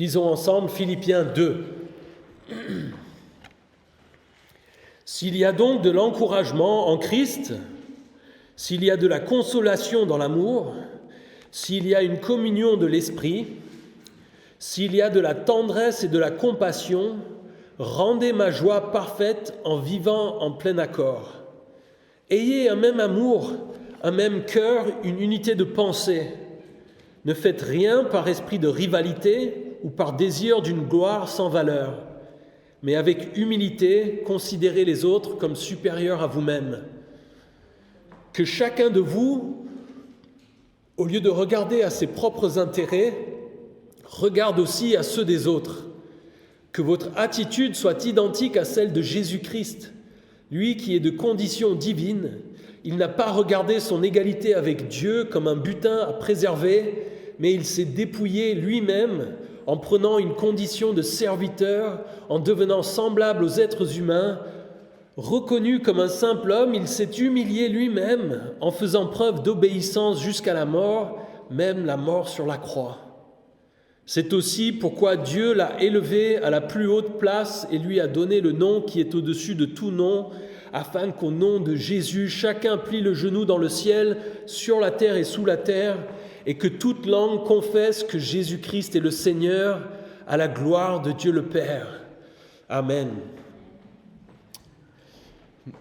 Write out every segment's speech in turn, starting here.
Lisons ensemble Philippiens 2. S'il y a donc de l'encouragement en Christ, s'il y a de la consolation dans l'amour, s'il y a une communion de l'esprit, s'il y a de la tendresse et de la compassion, rendez ma joie parfaite en vivant en plein accord. Ayez un même amour, un même cœur, une unité de pensée. Ne faites rien par esprit de rivalité ou par désir d'une gloire sans valeur, mais avec humilité, considérez les autres comme supérieurs à vous-même. Que chacun de vous, au lieu de regarder à ses propres intérêts, regarde aussi à ceux des autres. Que votre attitude soit identique à celle de Jésus-Christ, lui qui est de condition divine. Il n'a pas regardé son égalité avec Dieu comme un butin à préserver, mais il s'est dépouillé lui-même en prenant une condition de serviteur, en devenant semblable aux êtres humains. Reconnu comme un simple homme, il s'est humilié lui-même en faisant preuve d'obéissance jusqu'à la mort, même la mort sur la croix. C'est aussi pourquoi Dieu l'a élevé à la plus haute place et lui a donné le nom qui est au-dessus de tout nom, afin qu'au nom de Jésus, chacun plie le genou dans le ciel, sur la terre et sous la terre, et que toute langue confesse que Jésus-Christ est le Seigneur, à la gloire de Dieu le Père. Amen.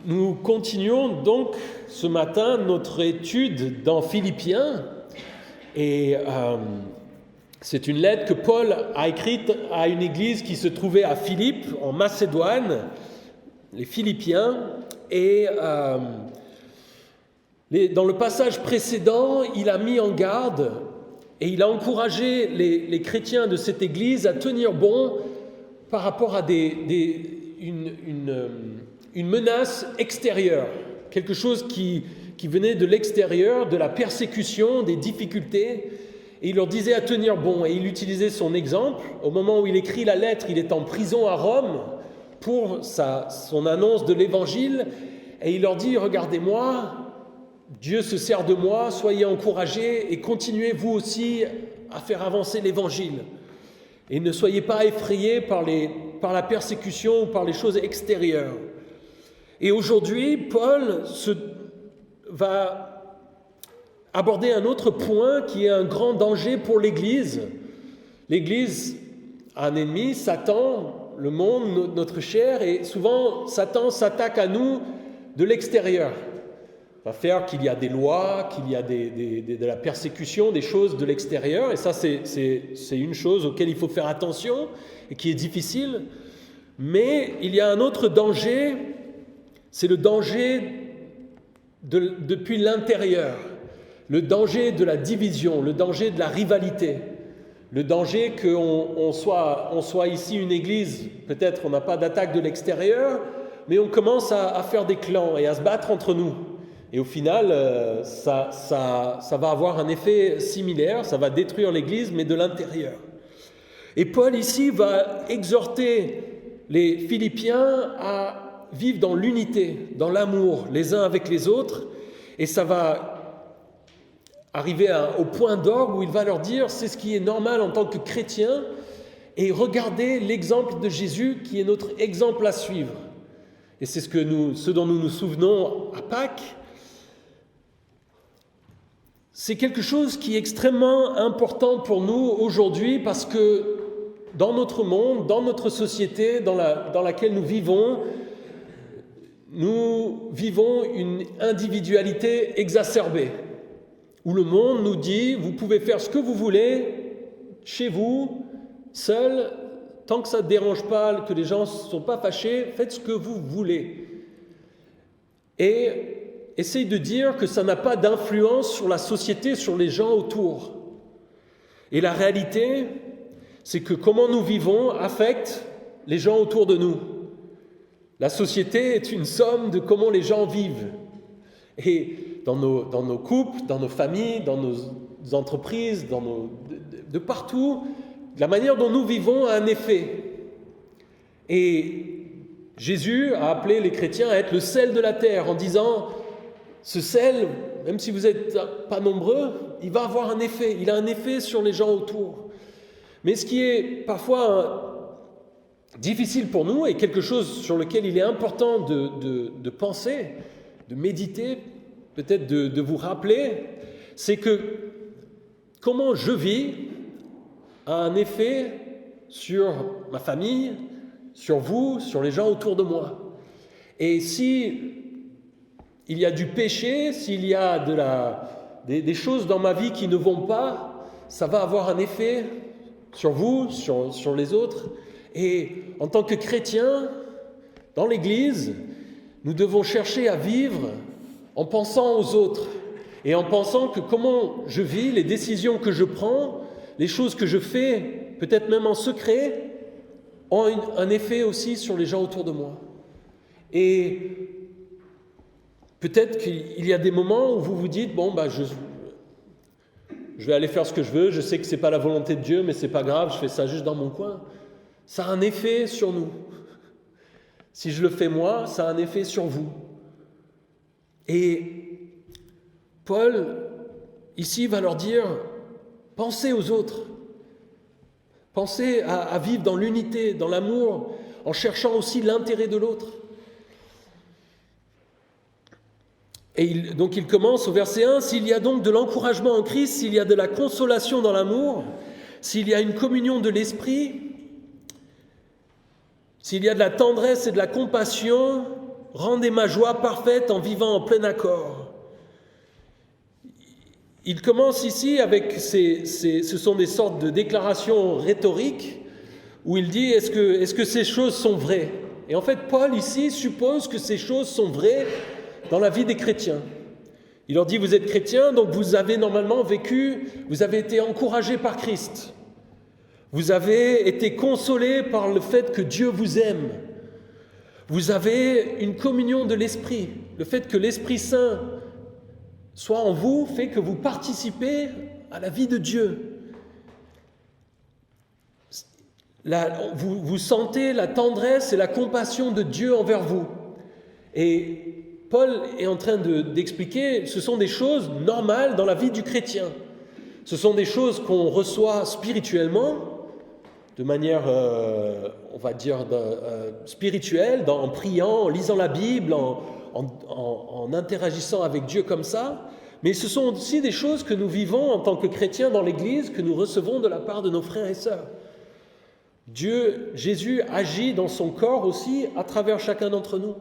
Nous continuons donc ce matin notre étude dans Philippiens, et c'est une lettre que Paul a écrite à une église qui se trouvait à Philippe, en Macédoine, les Philippiens, et dans le passage précédent, il a mis en garde et il a encouragé les chrétiens de cette église à tenir bon par rapport à une menace extérieure, quelque chose qui venait de l'extérieur, de la persécution, des difficultés. Et il leur disait à tenir bon, et il utilisait son exemple. Au moment où il écrit la lettre, il est en prison à Rome pour son annonce de l'évangile, et il leur dit « Regardez-moi, Dieu se sert de moi, soyez encouragés et continuez vous aussi à faire avancer l'évangile. Et ne soyez pas effrayés par la persécution ou par les choses extérieures. » Et aujourd'hui, Paul va aborder un autre point qui est un grand danger pour l'Église. L'Église a un ennemi, Satan, le monde, notre chair, et souvent Satan s'attaque à nous de l'extérieur. Va faire qu'il y a des lois, qu'il y a de la persécution, des choses de l'extérieur, et ça c'est une chose auquel il faut faire attention et qui est difficile. Mais il y a un autre danger, c'est le danger depuis l'intérieur. Le danger de la division, le danger de la rivalité, le danger qu'on soit ici une église, peut-être on n'a pas d'attaque de l'extérieur, mais on commence à faire des clans et à se battre entre nous. Et au final, ça va avoir un effet similaire, ça va détruire l'église, mais de l'intérieur. Et Paul ici va exhorter les Philippiens à vivre dans l'unité, dans l'amour, les uns avec les autres, et ça va arriver au point d'orgue où il va leur dire c'est ce qui est normal en tant que chrétien, et regardez l'exemple de Jésus qui est notre exemple à suivre. Et c'est ce dont nous nous souvenons à Pâques. C'est quelque chose qui est extrêmement important pour nous aujourd'hui parce que dans notre monde, dans notre société dans laquelle nous vivons une individualité exacerbée. Où le monde nous dit, vous pouvez faire ce que vous voulez, chez vous, seul, tant que ça ne dérange pas, que les gens ne sont pas fâchés, faites ce que vous voulez. Et essaye de dire que ça n'a pas d'influence sur la société, sur les gens autour. Et la réalité, c'est que comment nous vivons affecte les gens autour de nous. La société est une somme de comment les gens vivent. Et dans nos couples, dans nos familles, dans nos entreprises, de partout, la manière dont nous vivons a un effet. Et Jésus a appelé les chrétiens à être le sel de la terre en disant ce sel, même si vous n'êtes pas nombreux, il va avoir un effet, il a un effet sur les gens autour. Mais ce qui est parfois difficile pour nous et quelque chose sur lequel il est important de penser, de méditer, peut-être de vous rappeler, c'est que comment je vis a un effet sur ma famille, sur vous, sur les gens autour de moi. Et si il y a du péché, s'il y a des choses dans ma vie qui ne vont pas, ça va avoir un effet sur vous, sur les autres. Et en tant que chrétiens, dans l'Église, nous devons chercher à vivre en pensant aux autres et en pensant que comment je vis, les décisions que je prends, les choses que je fais, peut-être même en secret, ont un effet aussi sur les gens autour de moi. Et peut-être qu'il y a des moments où vous vous dites, je vais aller faire ce que je veux, je sais que ce n'est pas la volonté de Dieu, mais ce n'est pas grave, je fais ça juste dans mon coin. Ça a un effet sur nous. Si je le fais moi, ça a un effet sur vous. Et Paul, ici, va leur dire, pensez aux autres. Pensez à vivre dans l'unité, dans l'amour, en cherchant aussi l'intérêt de l'autre. Et donc il commence au verset 1, « S'il y a donc de l'encouragement en Christ, s'il y a de la consolation dans l'amour, s'il y a une communion de l'esprit, s'il y a de la tendresse et de la compassion, rendez ma joie parfaite en vivant en plein accord. » Il commence ici avec ce sont des sortes de déclarations rhétoriques où il dit est-ce que ces choses sont vraies ? Et en fait, Paul ici suppose que ces choses sont vraies dans la vie des chrétiens. Il leur dit vous êtes chrétiens, donc vous avez normalement vécu, vous avez été encouragés par Christ. Vous avez été consolés par le fait que Dieu vous aime. Vous avez une communion de l'Esprit. Le fait que l'Esprit Saint soit en vous fait que vous participez à la vie de Dieu. Vous sentez la tendresse et la compassion de Dieu envers vous. Et Paul est en train d'expliquer, ce sont des choses normales dans la vie du chrétien. Ce sont des choses qu'on reçoit spirituellement, de manière, on va dire, spirituelle, en priant, en lisant la Bible, en interagissant avec Dieu comme ça. Mais ce sont aussi des choses que nous vivons en tant que chrétiens dans l'Église, que nous recevons de la part de nos frères et sœurs. Jésus agit dans son corps aussi à travers chacun d'entre nous.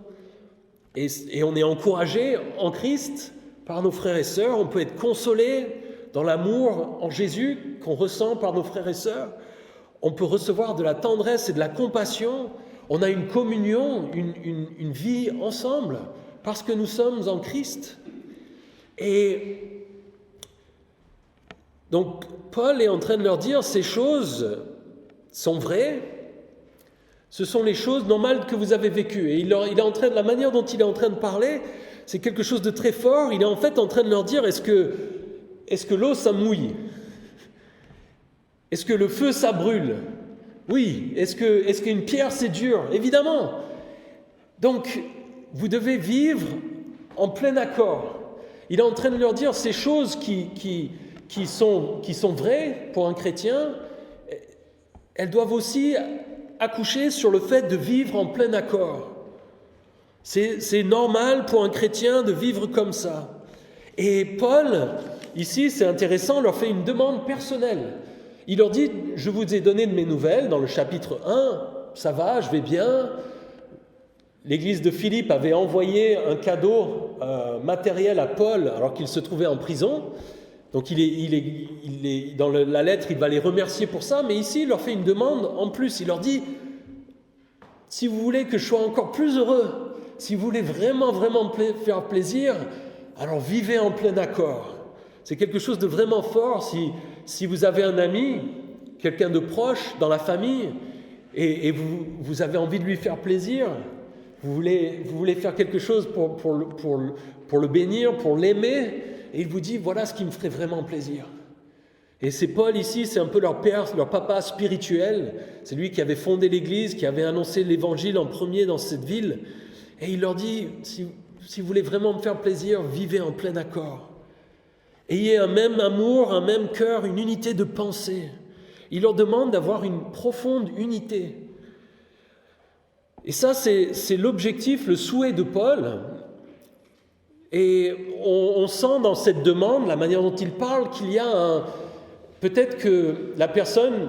Et on est encouragé en Christ par nos frères et sœurs. On peut être consolé dans l'amour en Jésus qu'on ressent par nos frères et sœurs. On peut recevoir de la tendresse et de la compassion. On a une communion, une vie ensemble parce que nous sommes en Christ. Et donc Paul est en train de leur dire ces choses sont vraies. Ce sont les choses normales que vous avez vécues. Et la manière dont il est en train de parler, c'est quelque chose de très fort. Il est en fait en train de leur dire, est-ce que l'eau, ça mouille ? Est-ce que le feu, ça brûle ? Oui. Est-ce qu'une pierre, c'est dur ? Évidemment. Donc, vous devez vivre en plein accord. Il est en train de leur dire ces choses qui sont vraies pour un chrétien, elles doivent aussi accoucher sur le fait de vivre en plein accord. C'est normal pour un chrétien de vivre comme ça. Et Paul, ici, c'est intéressant, leur fait une demande personnelle. Il leur dit, je vous ai donné de mes nouvelles dans le chapitre 1, ça va, je vais bien. L'église de Philippe avait envoyé un cadeau matériel à Paul alors qu'il se trouvait en prison. Donc il est dans la lettre, il va les remercier pour ça, mais ici il leur fait une demande en plus. Il leur dit, si vous voulez que je sois encore plus heureux, si vous voulez vraiment faire plaisir, alors vivez en plein accord. C'est quelque chose de vraiment fort si vous avez un ami, quelqu'un de proche dans la famille, et vous avez envie de lui faire plaisir, vous voulez faire quelque chose pour le bénir, pour l'aimer, et il vous dit, voilà ce qui me ferait vraiment plaisir. Et c'est Paul ici, c'est un peu leur père, leur papa spirituel. C'est lui qui avait fondé l'église, qui avait annoncé l'évangile en premier dans cette ville. Et il leur dit, si vous voulez vraiment me faire plaisir, vivez en plein accord. Ayez un même amour, un même cœur, une unité de pensée. Il leur demande d'avoir une profonde unité. Et ça, c'est l'objectif, le souhait de Paul. Et on sent dans cette demande, la manière dont il parle, qu'il y a peut-être que la personne,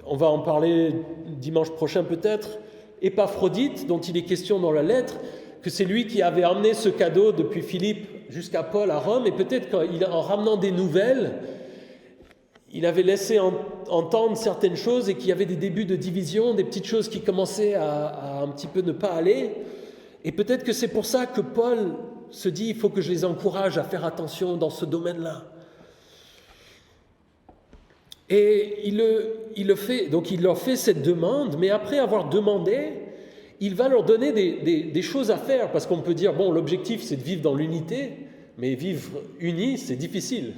on va en parler dimanche prochain peut-être, Épaphrodite, dont il est question dans la lettre, que c'est lui qui avait emmené ce cadeau depuis Philippe jusqu'à Paul à Rome, et peut-être qu'en ramenant des nouvelles, il avait laissé entendre certaines choses et qu'il y avait des débuts de division, des petites choses qui commençaient à un petit peu ne pas aller. Et peut-être que c'est pour ça que Paul se dit, il faut que je les encourage à faire attention dans ce domaine-là. Et il le fait, donc il leur fait cette demande, mais après avoir demandé, il va leur donner des choses à faire, parce qu'on peut dire, bon, l'objectif c'est de vivre dans l'unité, mais vivre unis, c'est difficile.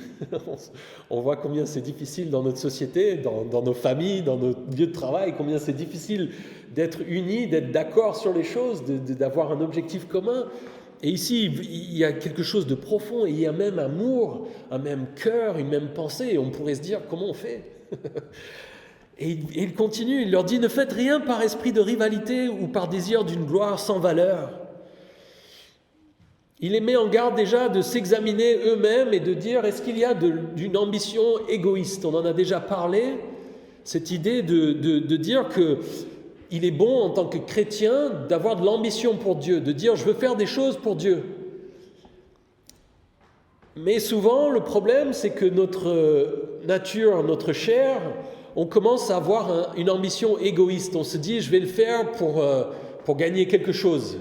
On voit combien c'est difficile dans notre société, dans nos familles, dans nos lieux de travail, combien c'est difficile d'être unis, d'être d'accord sur les choses, d'avoir un objectif commun. Et ici, il y a quelque chose de profond, et il y a même amour, un même cœur, une même pensée, et on pourrait se dire, comment on fait? Et il continue, il leur dit, ne faites rien par esprit de rivalité ou par désir d'une gloire sans valeur. Il les met en garde déjà de s'examiner eux-mêmes et de dire, est-ce qu'il y a d'une ambition égoïste? On en a déjà parlé, cette idée de dire qu'il est bon en tant que chrétien d'avoir de l'ambition pour Dieu, de dire, je veux faire des choses pour Dieu. Mais souvent, le problème, c'est que notre nature, notre chair, on commence à avoir une ambition égoïste. On se dit, je vais le faire pour gagner quelque chose.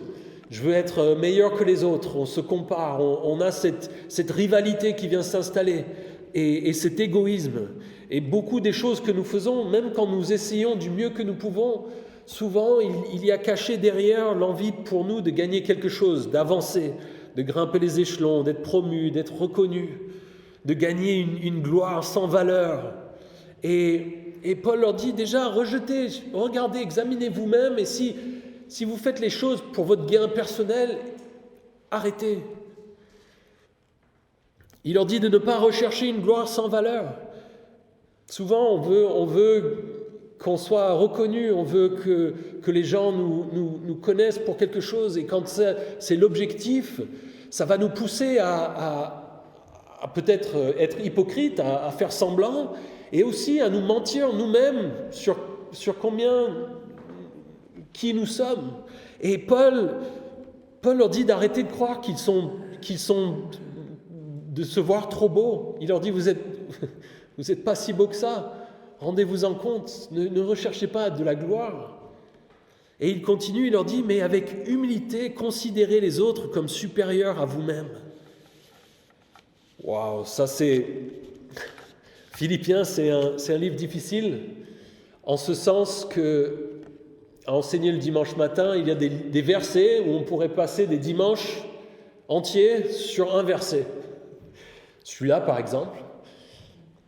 Je veux être meilleur que les autres. On se compare. On a cette rivalité qui vient s'installer et cet égoïsme. Et beaucoup des choses que nous faisons, même quand nous essayons du mieux que nous pouvons, souvent il y a caché derrière l'envie pour nous de gagner quelque chose, d'avancer, de grimper les échelons, d'être promu, d'être reconnu, de gagner une gloire sans valeur. Et Paul leur dit déjà, rejetez, regardez, examinez vous-même, et si vous faites les choses pour votre gain personnel, arrêtez. Il leur dit de ne pas rechercher une gloire sans valeur. Souvent, on veut qu'on soit reconnu, on veut que les gens nous connaissent pour quelque chose, et quand c'est l'objectif, ça va nous pousser à peut-être être hypocrite, à faire semblant, et aussi à nous mentir nous-mêmes sur qui nous sommes. Et Paul leur dit d'arrêter de croire qu'ils sont de se voir trop beaux. Il leur dit, vous êtes pas si beaux que ça. Rendez-vous en compte. Ne recherchez pas de la gloire. Et il continue, il leur dit, mais avec humilité, considérez les autres comme supérieurs à vous-même. Waouh, ça c'est... Philippiens, c'est un livre difficile, en ce sens que, à enseigner le dimanche matin, il y a des versets où on pourrait passer des dimanches entiers sur un verset. Celui-là, par exemple.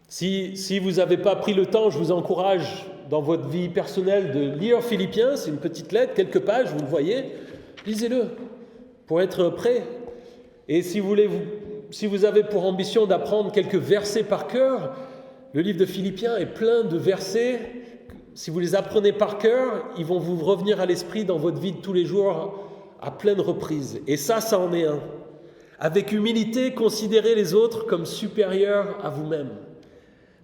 Si vous n'avez pas pris le temps, je vous encourage dans votre vie personnelle de lire Philippiens, c'est une petite lettre, quelques pages, vous le voyez, lisez-le pour être prêt. Et si vous avez pour ambition d'apprendre quelques versets par cœur, le livre de Philippiens est plein de versets. Si vous les apprenez par cœur, ils vont vous revenir à l'esprit dans votre vie de tous les jours à pleine reprise. Et ça en est un. Avec humilité, considérez les autres comme supérieurs à vous-même.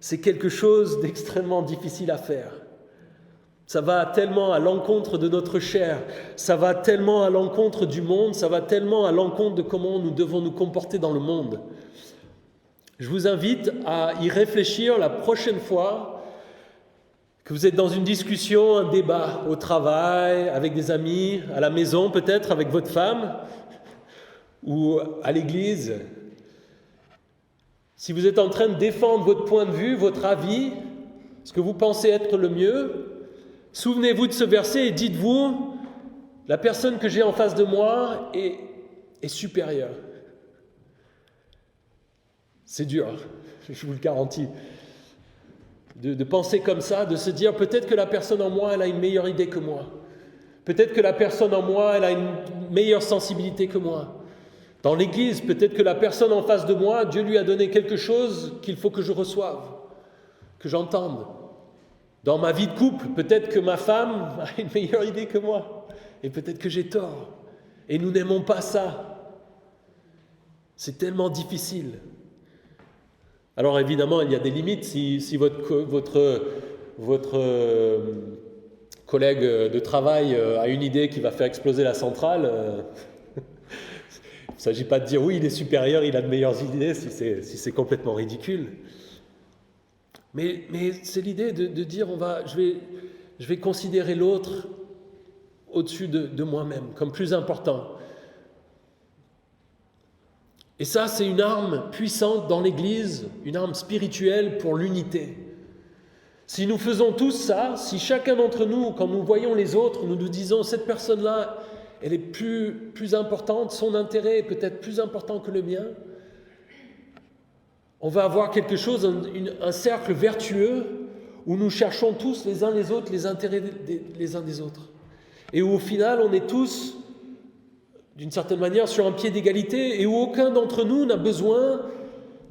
C'est quelque chose d'extrêmement difficile à faire. Ça va tellement à l'encontre de notre chair, ça va tellement à l'encontre du monde, ça va tellement à l'encontre de comment nous devons nous comporter dans le monde. Je vous invite à y réfléchir la prochaine fois que vous êtes dans une discussion, un débat au travail, avec des amis, à la maison peut-être, avec votre femme, ou à l'église. Si vous êtes en train de défendre votre point de vue, votre avis, ce que vous pensez être le mieux, souvenez-vous de ce verset et dites-vous, la personne que j'ai en face de moi est supérieure. C'est dur, je vous le garantis, de penser comme ça, de se dire peut-être que la personne en moi, elle a une meilleure idée que moi. Peut-être que la personne en moi, elle a une meilleure sensibilité que moi. Dans l'église, peut-être que la personne en face de moi, Dieu lui a donné quelque chose qu'il faut que je reçoive, que j'entende. Dans ma vie de couple, peut-être que ma femme a une meilleure idée que moi, et peut-être que j'ai tort, et nous n'aimons pas ça. C'est tellement difficile. Alors évidemment, il y a des limites. Si votre collègue de travail a une idée qui va faire exploser la centrale, il ne s'agit pas de dire oui, il est supérieur, il a de meilleures idées, si c'est complètement ridicule. Mais c'est l'idée de dire je vais considérer l'autre au-dessus de moi-même, comme plus important. Et ça, c'est une arme puissante dans l'Église, une arme spirituelle pour l'unité. Si nous faisons tous ça, si chacun d'entre nous, quand nous voyons les autres, nous nous disons « cette personne-là, elle est plus importante, son intérêt est peut-être plus important que le mien », on va avoir quelque chose, un cercle vertueux où nous cherchons tous les uns les autres les intérêts les uns des autres. Et où au final, on est tous, d'une certaine manière, sur un pied d'égalité et où aucun d'entre nous n'a besoin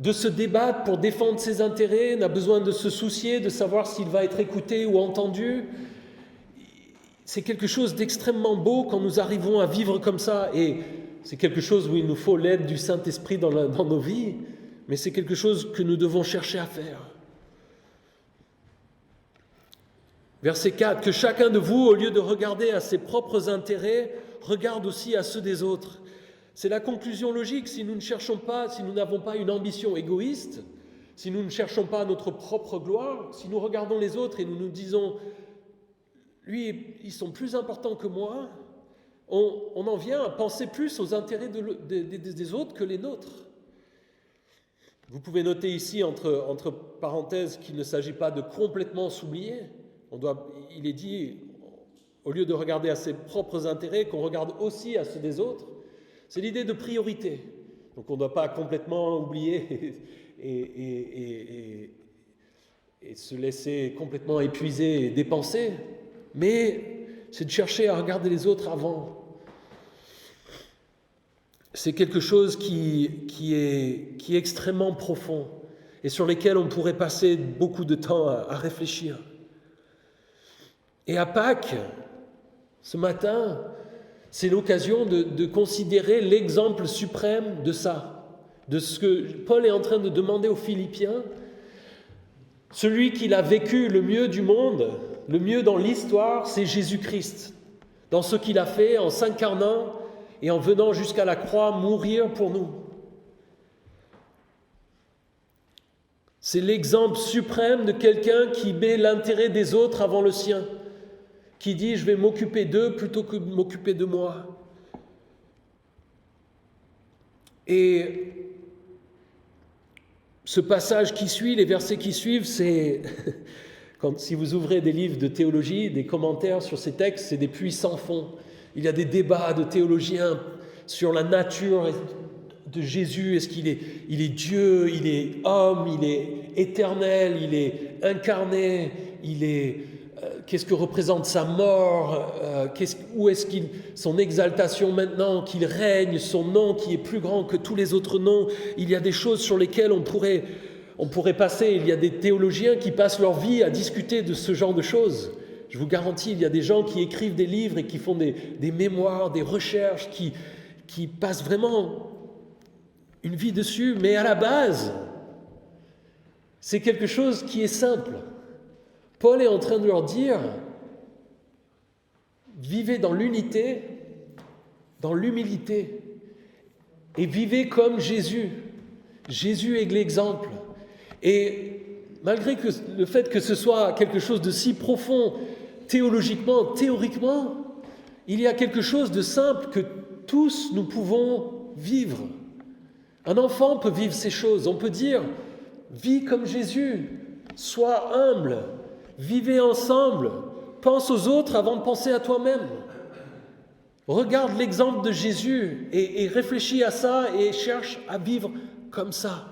de se débattre pour défendre ses intérêts, n'a besoin de se soucier, de savoir s'il va être écouté ou entendu. C'est quelque chose d'extrêmement beau quand nous arrivons à vivre comme ça. Et c'est quelque chose où il nous faut l'aide du Saint-Esprit dans nos vies. Mais c'est quelque chose que nous devons chercher à faire. Verset 4, que chacun de vous, au lieu de regarder à ses propres intérêts, regarde aussi à ceux des autres. C'est la conclusion logique. Si nous ne cherchons pas, si nous n'avons pas une ambition égoïste, si nous ne cherchons pas notre propre gloire, si nous regardons les autres et nous nous disons « lui, ils sont plus importants que moi », on en vient à penser plus aux intérêts des autres que les nôtres. Vous pouvez noter ici, entre parenthèses, qu'il ne s'agit pas de complètement s'oublier. Il est dit, au lieu de regarder à ses propres intérêts, qu'on regarde aussi à ceux des autres. C'est l'idée de priorité. Donc on ne doit pas complètement oublier et se laisser complètement épuiser et dépenser, mais c'est de chercher à regarder les autres avant. C'est quelque chose qui est extrêmement profond et sur lequel on pourrait passer beaucoup de temps à réfléchir. Et à Pâques, ce matin, c'est l'occasion de considérer l'exemple suprême de ça, de ce que Paul est en train de demander aux Philippiens. Celui qui l'a vécu le mieux du monde, le mieux dans l'histoire, c'est Jésus-Christ. Dans ce qu'il a fait en s'incarnant et en venant jusqu'à la croix mourir pour nous. C'est l'exemple suprême de quelqu'un qui met l'intérêt des autres avant le sien, qui dit « je vais m'occuper d'eux plutôt que de m'occuper de moi ». Et ce passage qui suit, les versets qui suivent, c'est, si vous ouvrez des livres de théologie, des commentaires sur ces textes, c'est des puits sans fond. Il y a des débats de théologiens sur la nature de Jésus. Est-ce qu'il est Dieu, il est homme, il est éternel, il est incarné, qu'est-ce que représente sa mort, où est-ce son exaltation maintenant, qu'il règne, son nom qui est plus grand que tous les autres noms. Il y a des choses sur lesquelles on pourrait passer. Il y a des théologiens qui passent leur vie à discuter de ce genre de choses. Je vous garantis, il y a des gens qui écrivent des livres et qui font des mémoires, des recherches, qui passent vraiment une vie dessus. Mais à la base, c'est quelque chose qui est simple. Paul est en train de leur dire, vivez dans l'unité, dans l'humilité, et vivez comme Jésus. Jésus est l'exemple. Et malgré le fait que ce soit quelque chose de si profond, théologiquement, théoriquement, il y a quelque chose de simple que tous nous pouvons vivre. Un enfant peut vivre ces choses. On peut dire, vis comme Jésus, sois humble, vivez ensemble, pense aux autres avant de penser à toi-même. Regarde l'exemple de Jésus et réfléchis à ça et cherche à vivre comme ça.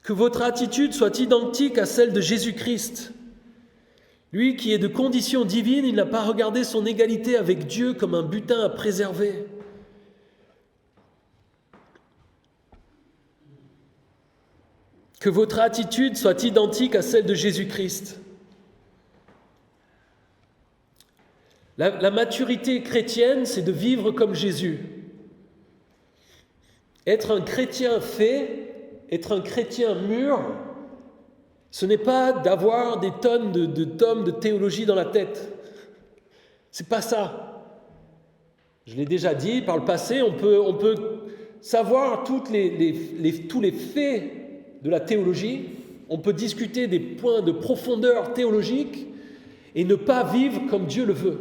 Que votre attitude soit identique à celle de Jésus-Christ. Lui qui est de condition divine, il n'a pas regardé son égalité avec Dieu comme un butin à préserver. que votre attitude soit identique à celle de Jésus-Christ. La maturité chrétienne, c'est de vivre comme Jésus. Être un chrétien fait, être un chrétien mûr, ce n'est pas d'avoir des tonnes de tomes de théologie dans la tête. C'est pas ça. Je l'ai déjà dit par le passé, on peut savoir tous les faits de la théologie, on peut discuter des points de profondeur théologique et ne pas vivre comme Dieu le veut.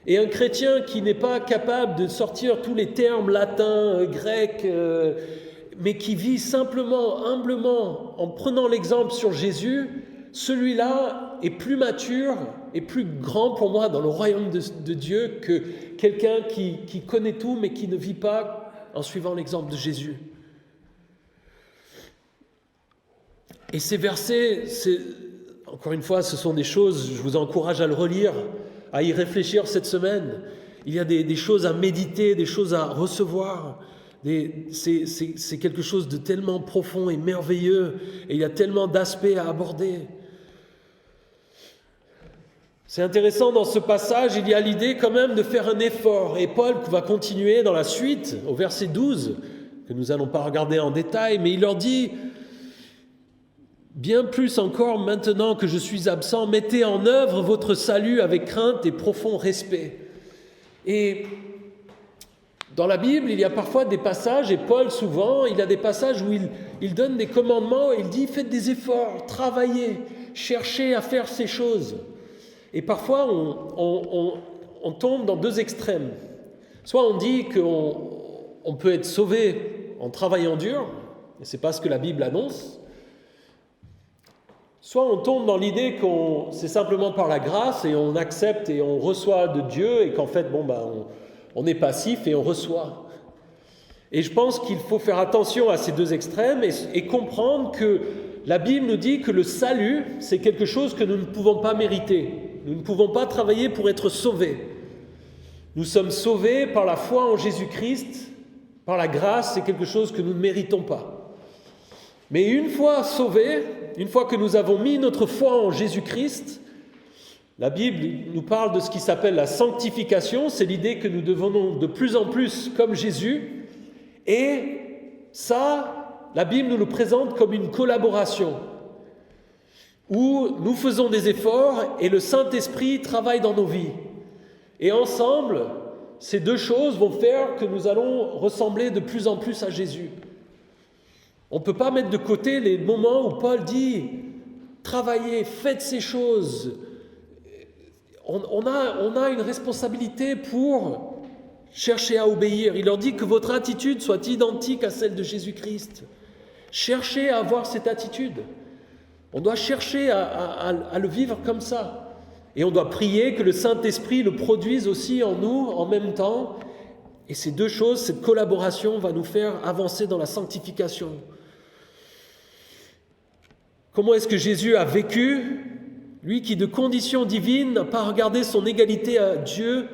Et un chrétien qui n'est pas capable de sortir tous les termes latins, grecs, mais qui vit simplement, humblement, en prenant l'exemple sur Jésus, celui-là est plus mature et plus grand pour moi dans le royaume de Dieu que quelqu'un qui connaît tout mais qui ne vit pas en suivant l'exemple de Jésus. Et ces versets, encore une fois, ce sont des choses, je vous encourage à le relire, à y réfléchir cette semaine. Il y a des choses à méditer, des choses à recevoir. C'est quelque chose de tellement profond et merveilleux, et il y a tellement d'aspects à aborder. C'est intéressant dans ce passage, il y a l'idée quand même de faire un effort. Et Paul va continuer dans la suite, au verset 12, que nous n'allons pas regarder en détail, mais il leur dit « Bien plus encore maintenant que je suis absent, mettez en œuvre votre salut avec crainte et profond respect. » Et dans la Bible, il y a parfois des passages, et Paul souvent, il a des passages où il donne des commandements, et il dit « Faites des efforts, travaillez, cherchez à faire ces choses. » Et parfois, on tombe dans deux extrêmes. Soit on dit qu'on peut être sauvé en travaillant dur, et ce n'est pas ce que la Bible annonce. Soit on tombe dans l'idée que c'est simplement par la grâce, et on accepte et on reçoit de Dieu, et qu'en fait, on est passif et on reçoit. Et je pense qu'il faut faire attention à ces deux extrêmes et comprendre que la Bible nous dit que le salut, c'est quelque chose que nous ne pouvons pas mériter. Nous ne pouvons pas travailler pour être sauvés. Nous sommes sauvés par la foi en Jésus-Christ, par la grâce, c'est quelque chose que nous ne méritons pas. Mais une fois sauvés, une fois que nous avons mis notre foi en Jésus-Christ, la Bible nous parle de ce qui s'appelle la sanctification, c'est l'idée que nous devenons de plus en plus comme Jésus, et ça, la Bible nous le présente comme une collaboration, où nous faisons des efforts et le Saint-Esprit travaille dans nos vies. Et ensemble, ces deux choses vont faire que nous allons ressembler de plus en plus à Jésus. On ne peut pas mettre de côté les moments où Paul dit « Travaillez, faites ces choses ». On a une responsabilité pour chercher à obéir. Il leur dit que votre attitude soit identique à celle de Jésus-Christ. Cherchez à avoir cette attitude. On doit chercher à le vivre comme ça. Et on doit prier que le Saint-Esprit le produise aussi en nous en même temps. Et ces deux choses, cette collaboration va nous faire avancer dans la sanctification. Comment est-ce que Jésus a vécu ? Lui qui, de condition divine, n'a pas regardé son égalité à Dieu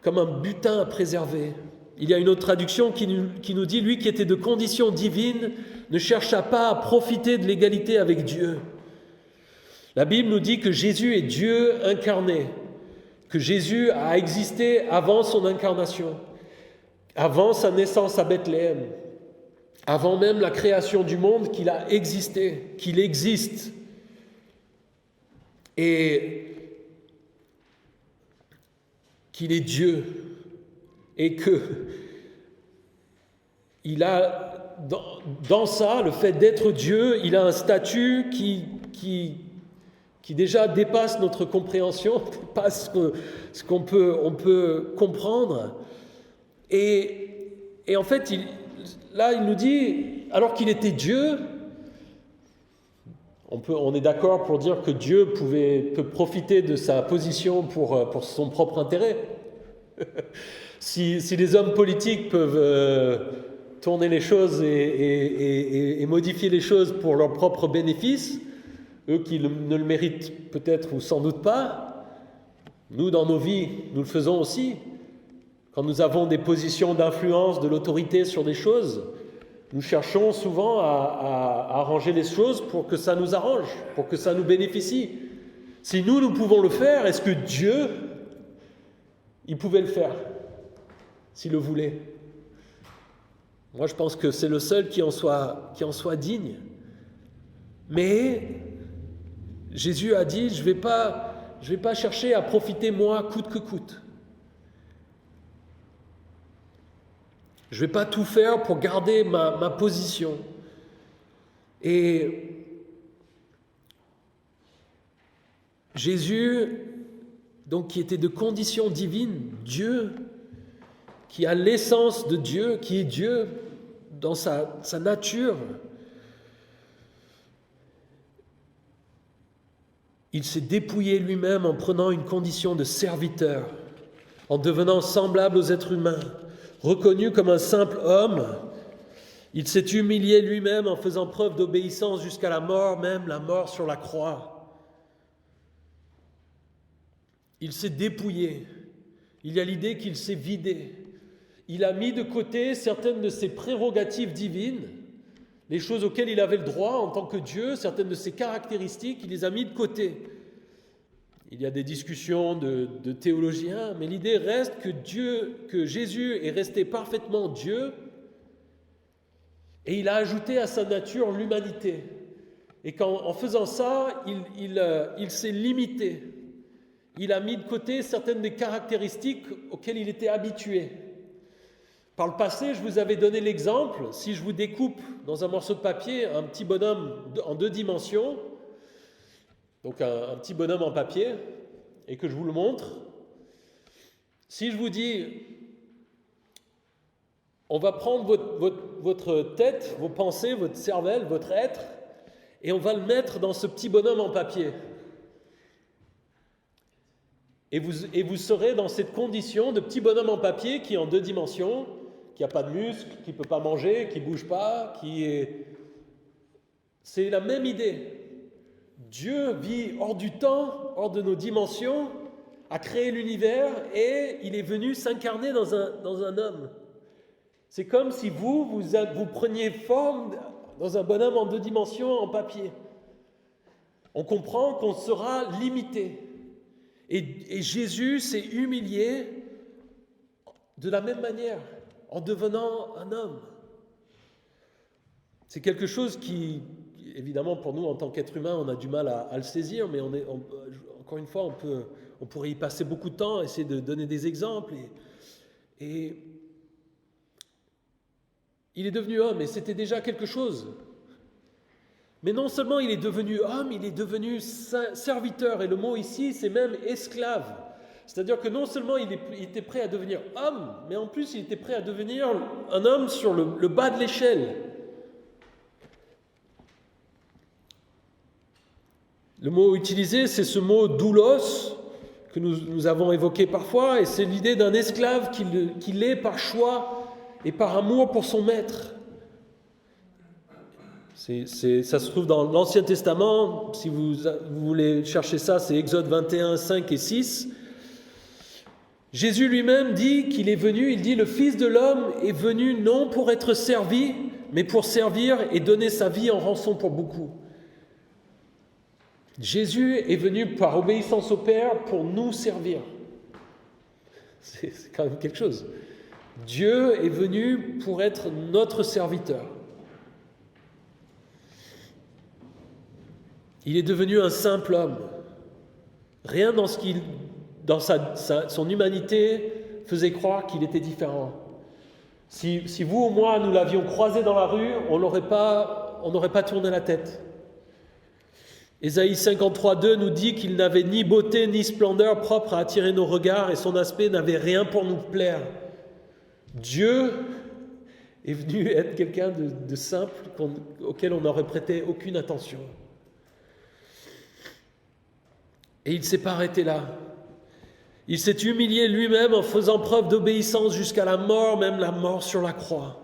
comme un butin à préserver. Il y a une autre traduction qui nous dit « Lui qui était de condition divine ne chercha pas à profiter de l'égalité avec Dieu. » La Bible nous dit que Jésus est Dieu incarné, que Jésus a existé avant son incarnation, avant sa naissance à Bethléem, avant même la création du monde, qu'il a existé, qu'il existe. Et qu'il est Dieu et que il a dans ça, le fait d'être Dieu, il a un statut qui déjà dépasse notre compréhension, dépasse ce qu'on peut comprendre. Et en fait, il nous dit, alors qu'il était Dieu, on est d'accord pour dire que Dieu peut profiter de sa position pour son propre intérêt. Si les hommes politiques peuvent tourner les choses et modifier les choses pour leur propre bénéfice, eux qui ne le méritent peut-être ou sans doute pas, nous dans nos vies, nous le faisons aussi. Quand nous avons des positions d'influence, de l'autorité sur des choses, Nous cherchons souvent à arranger les choses pour que ça nous arrange, pour que ça nous bénéficie. Si nous pouvons le faire, est-ce que Dieu, il pouvait le faire, s'il le voulait? Moi, je pense que c'est le seul qui en soit digne. Mais Jésus a dit, je vais pas chercher à profiter moi coûte que coûte. Je ne vais pas tout faire pour garder ma position. Et Jésus, donc qui était de condition divine, Dieu, qui a l'essence de Dieu, qui est Dieu dans sa nature, il s'est dépouillé lui-même en prenant une condition de serviteur, en devenant semblable aux êtres humains. Reconnu comme un simple homme, il s'est humilié lui-même en faisant preuve d'obéissance jusqu'à la mort, même la mort sur la croix. Il s'est dépouillé. Il y a l'idée qu'il s'est vidé. Il a mis de côté certaines de ses prérogatives divines, les choses auxquelles il avait le droit en tant que Dieu, certaines de ses caractéristiques, il les a mis de côté. Il y a des discussions de théologiens, mais l'idée reste que Jésus est resté parfaitement Dieu et il a ajouté à sa nature l'humanité. Et qu'en faisant ça, il s'est limité. Il a mis de côté certaines des caractéristiques auxquelles il était habitué. Par le passé, je vous avais donné l'exemple, si je vous découpe dans un morceau de papier un petit bonhomme en 2 dimensions, donc un petit bonhomme en papier, et que je vous le montre, si je vous dis, on va prendre votre tête, vos pensées, votre cervelle, votre être, et on va le mettre dans ce petit bonhomme en papier. Et vous serez dans cette condition de petit bonhomme en papier qui est en 2 dimensions, qui n'a pas de muscles, qui ne peut pas manger, qui ne bouge pas, C'est la même idée. Dieu vit hors du temps, hors de nos dimensions, a créé l'univers et il est venu s'incarner dans un homme. C'est comme si vous preniez forme dans un bonhomme en 2 dimensions en papier. On comprend qu'on sera limité. Et Jésus s'est humilié de la même manière, en devenant un homme. C'est quelque chose qui, évidemment, pour nous, en tant qu'être humain, on a du mal à le saisir, mais encore une fois, on pourrait y passer beaucoup de temps, essayer de donner des exemples. Et il est devenu homme, et c'était déjà quelque chose. Mais non seulement il est devenu homme, il est devenu serviteur. Et le mot ici, c'est même esclave. C'est-à-dire que non seulement il était prêt à devenir homme, mais en plus il était prêt à devenir un homme sur le bas de l'échelle. Le mot utilisé, c'est ce mot doulos, que nous avons évoqué parfois, et c'est l'idée d'un esclave qui l'est par choix et par amour pour son maître. Ça se trouve dans l'Ancien Testament, si vous voulez chercher ça, c'est Exode 21, 5 et 6. Jésus lui-même dit qu'il est venu, il dit « Le Fils de l'homme est venu non pour être servi, mais pour servir et donner sa vie en rançon pour beaucoup. » Jésus est venu par obéissance au Père pour nous servir. C'est quand même quelque chose. Dieu est venu pour être notre serviteur. Il est devenu un simple homme. Rien dans son humanité faisait croire qu'il était différent. Si vous ou moi, nous l'avions croisé dans la rue, on n'aurait pas tourné la tête. Ésaïe 53, 2 nous dit qu'il n'avait ni beauté ni splendeur propre à attirer nos regards et son aspect n'avait rien pour nous plaire. Dieu est venu être quelqu'un de simple auquel on n'aurait prêté aucune attention. Et il ne s'est pas arrêté là. Il s'est humilié lui-même en faisant preuve d'obéissance jusqu'à la mort, même la mort sur la croix.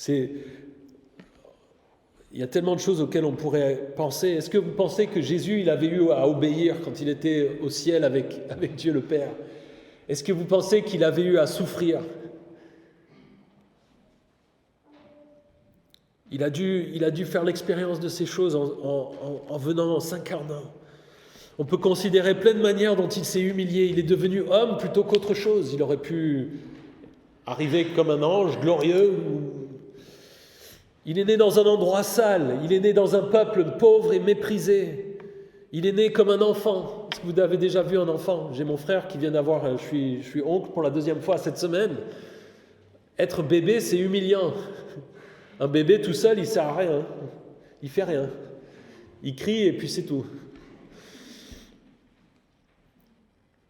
Il y a tellement de choses auxquelles on pourrait penser. Est-ce que vous pensez que Jésus, il avait eu à obéir quand il était au ciel avec Dieu le Père? Est-ce que vous pensez qu'il avait eu à souffrir? Il a dû faire l'expérience de ces choses en venant, en s'incarnant. On peut considérer plein de manières dont il s'est humilié. Il est devenu homme plutôt qu'autre chose. Il aurait pu arriver comme un ange glorieux. Il est né dans un endroit sale. Il est né dans un peuple pauvre et méprisé. Il est né comme un enfant. Est-ce que vous avez déjà vu un enfant? J'ai mon frère qui vient d'avoir... Je suis oncle pour la 2e fois cette semaine. Être bébé, c'est humiliant. Un bébé tout seul, il ne sert à rien. Il fait rien. Il crie et puis c'est tout.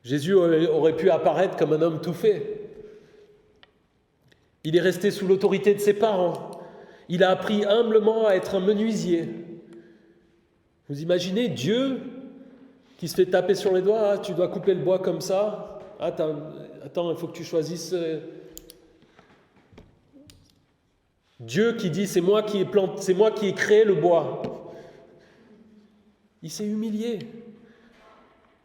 Jésus aurait pu apparaître comme un homme tout fait. Il est resté sous l'autorité de ses parents. Il a appris humblement à être un menuisier. Vous imaginez Dieu qui se fait taper sur les doigts, tu dois couper le bois comme ça. Attends, il faut que tu choisisses. Dieu qui dit c'est moi qui ai créé le bois. Il s'est humilié.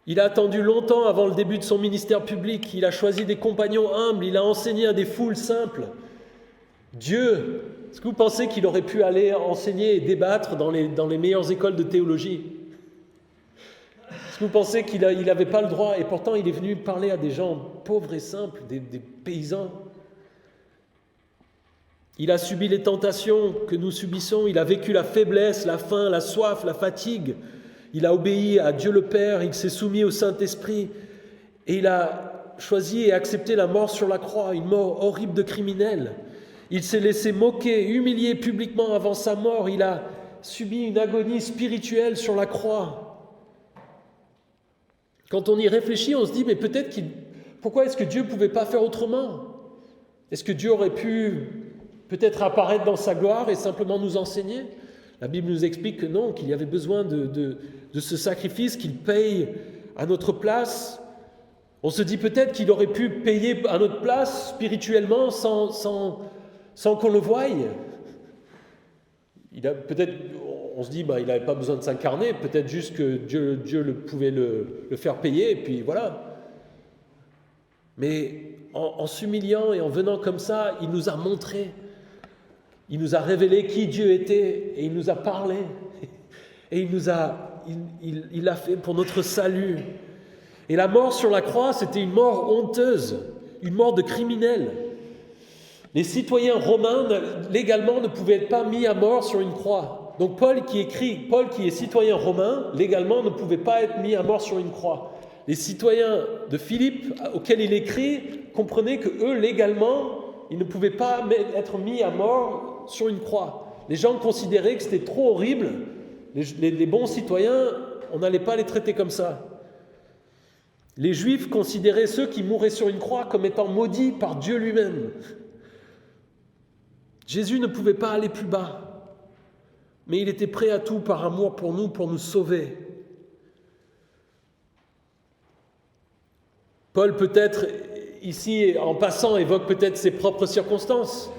Il a attendu longtemps avant le début de son ministère public. Il a choisi des compagnons humbles. Il a enseigné à des foules simples. Dieu, est-ce que vous pensez qu'il aurait pu aller enseigner et débattre dans les meilleures écoles de théologie? Est-ce que vous pensez qu'il n'avait pas le droit? Et pourtant, il est venu parler à des gens pauvres et simples, des paysans. Il a subi les tentations que nous subissons. Il a vécu la faiblesse, la faim, la soif, la fatigue. Il a obéi à Dieu le Père, il s'est soumis au Saint-Esprit et il a choisi et accepté la mort sur la croix, une mort horrible de criminel. Il s'est laissé moquer, humilier publiquement avant sa mort. Il a subi une agonie spirituelle sur la croix. Quand on y réfléchit, on se dit, mais pourquoi est-ce que Dieu ne pouvait pas faire autrement? Est-ce que Dieu aurait pu peut-être apparaître dans sa gloire et simplement nous enseigner? La Bible nous explique que non, qu'il y avait besoin de ce sacrifice, qu'il paye à notre place. On se dit peut-être qu'il aurait pu payer à notre place spirituellement sans qu'on le voie. On se dit, il n'avait pas besoin de s'incarner, peut-être juste que Dieu pouvait le faire payer, et puis voilà. Mais en s'humiliant et en venant comme ça, il nous a montré. Il nous a révélé qui Dieu était et il nous a parlé et il l'a fait pour notre salut. Et la mort sur la croix, c'était une mort honteuse, une mort de criminel. Les citoyens romains, légalement, ne pouvaient pas mis à mort sur une croix. Donc Paul qui est citoyen romain, légalement, ne pouvait pas être mis à mort sur une croix. Les citoyens de Philippe, auxquels il écrit, comprenaient que eux, légalement, ils ne pouvaient pas être mis à mort sur une croix. Les gens considéraient que c'était trop horrible. Les bons citoyens, on n'allait pas les traiter comme ça. Les Juifs considéraient ceux qui mouraient sur une croix comme étant maudits par Dieu lui-même. Jésus ne pouvait pas aller plus bas, mais il était prêt à tout par amour pour nous sauver. Paul peut-être ici, en passant, évoque peut-être ses propres circonstances,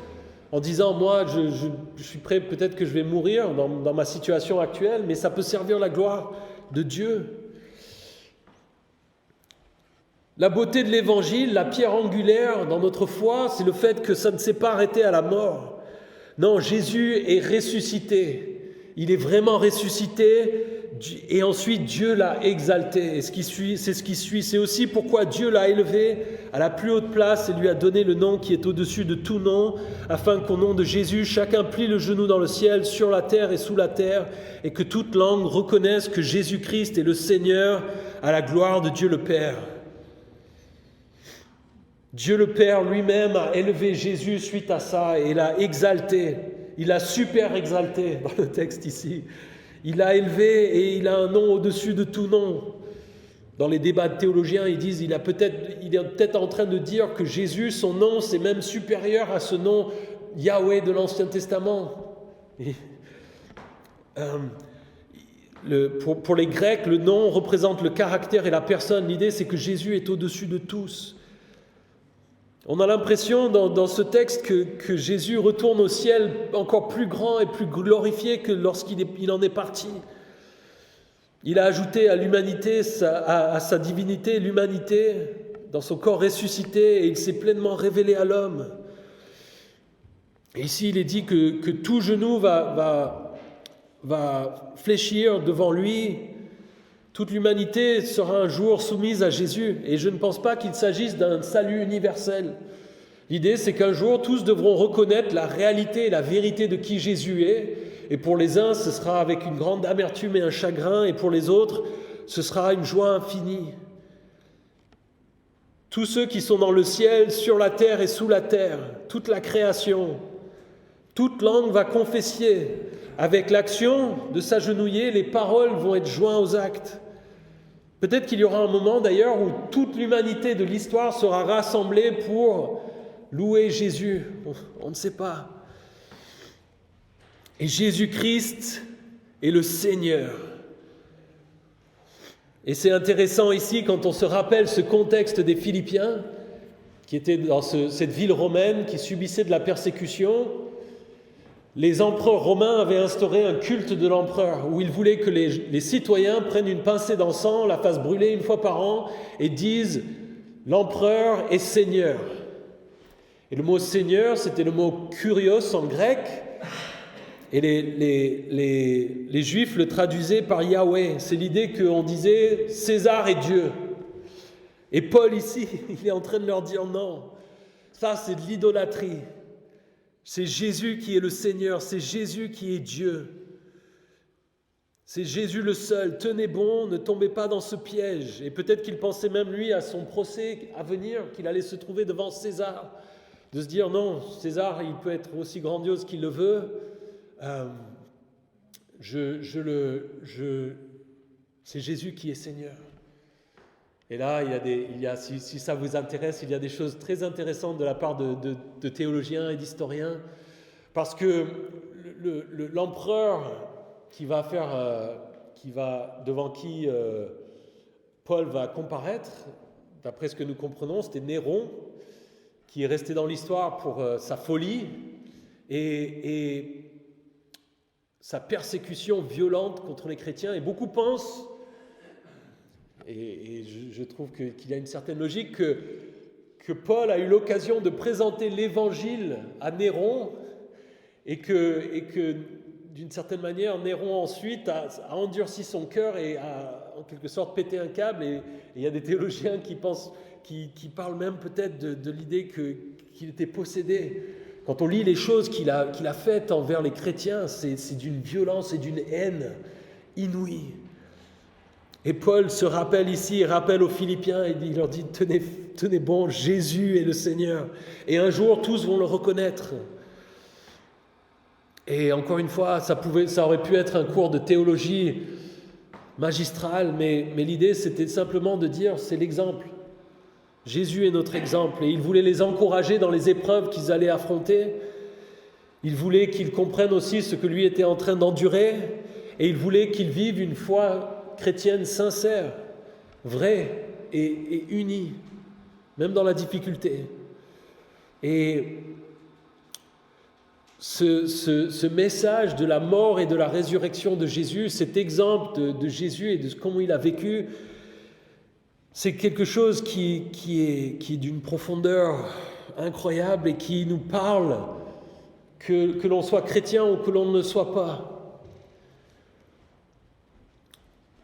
en disant, moi, je suis prêt, peut-être que je vais mourir dans ma situation actuelle, mais ça peut servir la gloire de Dieu. La beauté de l'Évangile, la pierre angulaire dans notre foi, c'est le fait que ça ne s'est pas arrêté à la mort. Non, Jésus est ressuscité. Il est vraiment ressuscité. Et ensuite, Dieu l'a exalté. Et c'est ce qui suit. C'est aussi pourquoi Dieu l'a élevé à la plus haute place et lui a donné le nom qui est au-dessus de tout nom, afin qu'au nom de Jésus, chacun plie le genou dans le ciel, sur la terre et sous la terre, et que toute langue reconnaisse que Jésus-Christ est le Seigneur, à la gloire de Dieu le Père. Dieu le Père lui-même a élevé Jésus suite à ça et l'a exalté. Il l'a super exalté dans le texte ici. Il l'a élevé et il a un nom au-dessus de tout nom. Dans les débats de théologiens, ils disent il est peut-être en train de dire que Jésus, son nom, c'est même supérieur à ce nom Yahweh de l'Ancien Testament. Pour les Grecs, le nom représente le caractère et la personne. L'idée, c'est que Jésus est au-dessus de tous. On a l'impression dans ce texte que Jésus retourne au ciel encore plus grand et plus glorifié que lorsqu'il en est parti. Il a ajouté à l'humanité, à sa divinité, l'humanité dans son corps ressuscité et il s'est pleinement révélé à l'homme. Et ici, il est dit que tout genou va fléchir devant lui. Toute l'humanité sera un jour soumise à Jésus. Et je ne pense pas qu'il s'agisse d'un salut universel. L'idée, c'est qu'un jour, tous devront reconnaître la réalité et la vérité de qui Jésus est. Et pour les uns, ce sera avec une grande amertume et un chagrin. Et pour les autres, ce sera une joie infinie. Tous ceux qui sont dans le ciel, sur la terre et sous la terre, toute la création, toute langue va confesser. Avec l'action de s'agenouiller, les paroles vont être jointes aux actes. Peut-être qu'il y aura un moment d'ailleurs où toute l'humanité de l'histoire sera rassemblée pour louer Jésus. On ne sait pas. Et Jésus-Christ est le Seigneur. Et c'est intéressant ici quand on se rappelle ce contexte des Philippiens, qui étaient dans cette ville romaine qui subissait de la persécution. Les empereurs romains avaient instauré un culte de l'empereur où ils voulaient que les citoyens prennent une pincée d'encens, la fassent brûler une fois par an et disent « l'empereur est Seigneur ». Et le mot « Seigneur », c'était le mot « kurios » en grec, et les Juifs le traduisaient par Yahweh. C'est l'idée qu'on disait « César est Dieu ». Et Paul ici, il est en train de leur dire « non, ça c'est de l'idolâtrie ». C'est Jésus qui est le Seigneur, c'est Jésus qui est Dieu. C'est Jésus le seul. Tenez bon, ne tombez pas dans ce piège. Et peut-être qu'il pensait même lui à son procès à venir, qu'il allait se trouver devant César. De se dire non, César, il peut être aussi grandiose qu'il le veut. C'est Jésus qui est Seigneur. Et là, si ça vous intéresse, il y a des choses très intéressantes de la part de théologiens et d'historiens, parce que l'empereur devant qui Paul va comparaître, d'après ce que nous comprenons, c'était Néron, qui est resté dans l'histoire pour sa folie et sa persécution violente contre les chrétiens. Et beaucoup pensent, et je trouve qu'il y a une certaine logique, que Paul a eu l'occasion de présenter l'évangile à Néron et que d'une certaine manière, Néron ensuite a endurci son cœur et a en quelque sorte pété un câble. Et il y a des théologiens qui parlent même peut-être de l'idée qu'il était possédé. Quand on lit les choses qu'il a faites envers les chrétiens, c'est d'une violence et d'une haine inouïe. Et Paul se rappelle ici, il rappelle aux Philippiens, et il leur dit « Tenez bon, Jésus est le Seigneur. » Et un jour, tous vont le reconnaître. Et encore une fois, ça aurait pu être un cours de théologie magistrale, mais l'idée, c'était simplement de dire, c'est l'exemple. Jésus est notre exemple. Et il voulait les encourager dans les épreuves qu'ils allaient affronter. Il voulait qu'ils comprennent aussi ce que lui était en train d'endurer. Et il voulait qu'ils vivent une foi chrétienne sincère, vraie et unie, même dans la difficulté. Et ce message de la mort et de la résurrection de Jésus, cet exemple de Jésus et de comment il a vécu, c'est quelque chose qui est d'une profondeur incroyable et qui nous parle que l'on soit chrétien ou que l'on ne le soit pas.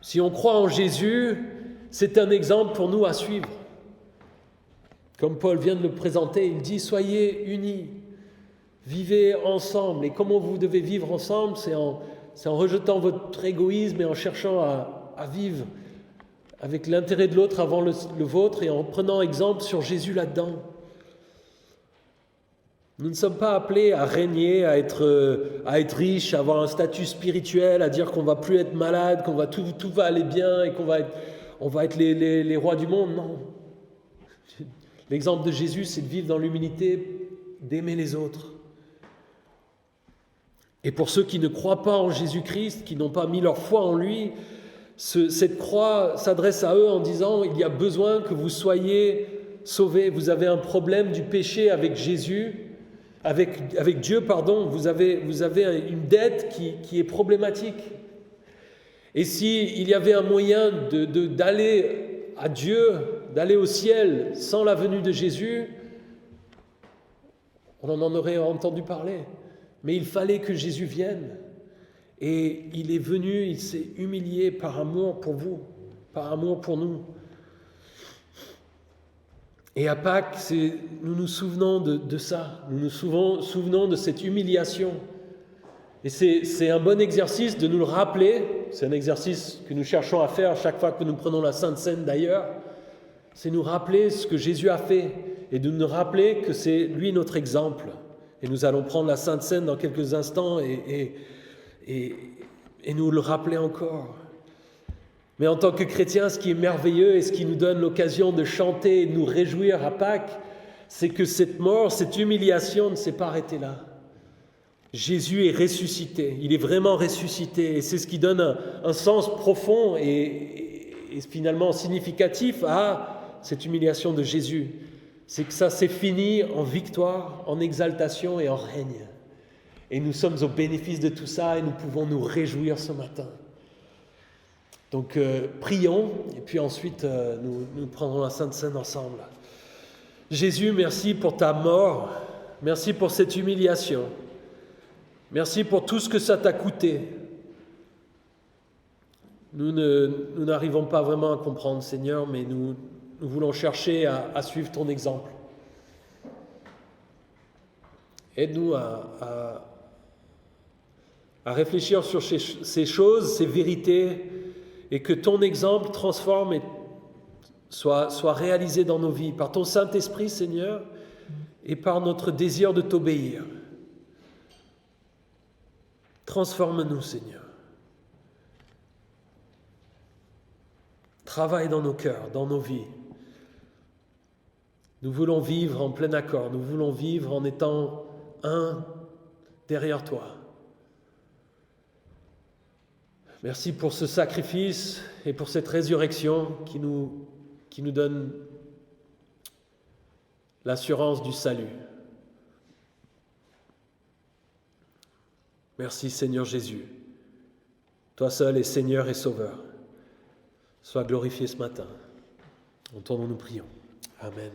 Si on croit en Jésus, c'est un exemple pour nous à suivre. Comme Paul vient de le présenter, il dit « Soyez unis, vivez ensemble. » Et comment vous devez vivre ensemble, c'est en rejetant votre égoïsme et en cherchant à vivre avec l'intérêt de l'autre avant le vôtre et en prenant exemple sur Jésus là-dedans. Nous ne sommes pas appelés à régner, à être riches, à avoir un statut spirituel, à dire qu'on ne va plus être malade, qu'on va tout va aller bien et qu'on va être les rois du monde. Non. L'exemple de Jésus, c'est de vivre dans l'humilité, d'aimer les autres. Et pour ceux qui ne croient pas en Jésus-Christ, qui n'ont pas mis leur foi en lui, cette croix s'adresse à eux en disant « Il y a besoin que vous soyez sauvés. Vous avez un problème du péché avec Jésus. » Avec Dieu, pardon, vous avez une dette qui est problématique. Et s'il y avait un moyen d'aller à Dieu, d'aller au ciel sans la venue de Jésus, on en aurait entendu parler. Mais il fallait que Jésus vienne. Et il est venu, il s'est humilié par amour pour vous, par amour pour nous. Et à Pâques, nous nous souvenons de ça, nous nous souvenons de cette humiliation. Et c'est un bon exercice de nous le rappeler, c'est un exercice que nous cherchons à faire chaque fois que nous prenons la Sainte Seine d'ailleurs, c'est nous rappeler ce que Jésus a fait et de nous rappeler que c'est lui notre exemple. Et nous allons prendre la Sainte Seine dans quelques instants et nous le rappeler encore. Mais en tant que chrétiens, ce qui est merveilleux et ce qui nous donne l'occasion de chanter et de nous réjouir à Pâques, c'est que cette mort, cette humiliation ne s'est pas arrêtée là. Jésus est ressuscité, il est vraiment ressuscité et c'est ce qui donne un sens profond et finalement significatif à cette humiliation de Jésus. C'est que ça s'est fini en victoire, en exaltation et en règne. Et nous sommes au bénéfice de tout ça et nous pouvons nous réjouir ce matin. Donc prions et puis ensuite nous prendrons la Sainte Seine ensemble. Jésus, merci pour ta mort, merci pour cette humiliation, merci pour tout ce que ça t'a coûté. Nous n'arrivons pas vraiment à comprendre, Seigneur, mais nous voulons chercher à suivre ton exemple. Aide-nous à réfléchir sur ces choses, ces vérités, et que ton exemple transforme et soit réalisé dans nos vies par ton Saint-Esprit, Seigneur, et par notre désir de t'obéir. Transforme-nous, Seigneur. Travaille dans nos cœurs, dans nos vies. Nous voulons vivre en plein accord, nous voulons vivre en étant un derrière toi. Merci pour ce sacrifice et pour cette résurrection qui nous donne l'assurance du salut. Merci Seigneur Jésus. Toi seul es Seigneur et Sauveur. Sois glorifié ce matin. En ton nom nous prions. Amen.